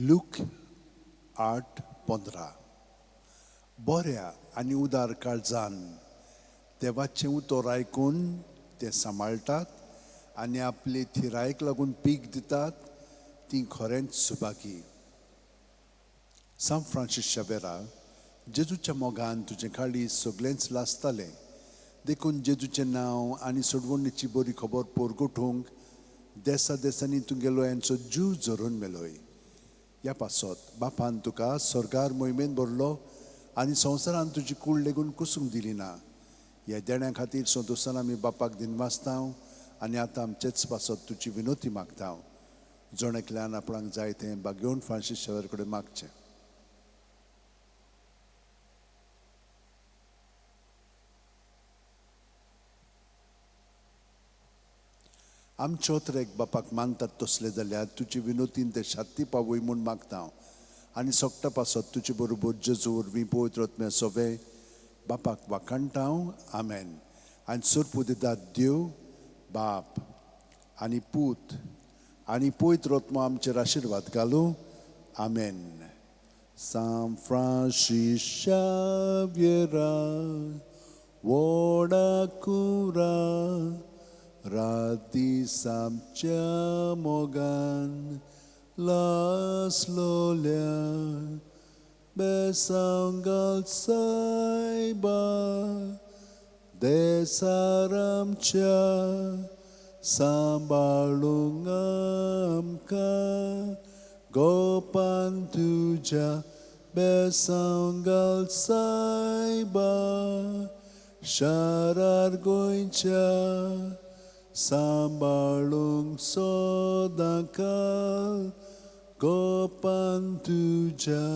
Look 8:15. बऱ्या आनी उदार काळजान देवाचें उतर आयकून ते सांबाळटात आनी आपली थिरायेक लागून पीक दितात ती खरेंच सुभागी. सांत फ्रांसीस शावेरा, जेजूच्या मोगान तुजें काळीज सगळेंच लासतालें, देखून जेजूचें नांव आनी सोडवणेची बरी खबर पोरगोठूंक देसा देसांनी तुगेलो यांचो जीव झरून मेलोय. ह्या पासत बापान तुका स्वर्गार मोहिमेन भरलो आनी संवसारान तुजी कूड लेगून कुसूंक दिली ना. ह्या देण्या खातीर संतोशान आमी बापाक दिनवासतांव आनी आतां आमचेच पासत तुजी विनोती मागतांव. जोणेकल्यान आपणाक जाय तें बागेवन फ्रांसीस शावेर कडेन मागचें. आमचे ओतरेक बापाक मानतात तसले जाल्यार तुजी विनोतीन ते शात्ती पावय म्हूण मागतां आनी सोगटा पासत तुजे बरोबर जेजू वरवीं पवित्र आत्म्या सोवे बापाक वाखाणटां. आमेन. आनी सुरपू दितात देव बाप आनी पूत आनी पवित्र आत्मा आमचेर आशिर्वाद घालूं. आमेन. San Francis Xaviera, Voda Cura, Radis amcia mogan, las lolia, besangal saiba, desaramcia, sambalungamka, gopan tuja, besangal saiba, sharar goincha, sambalung sodakal gopan tuja.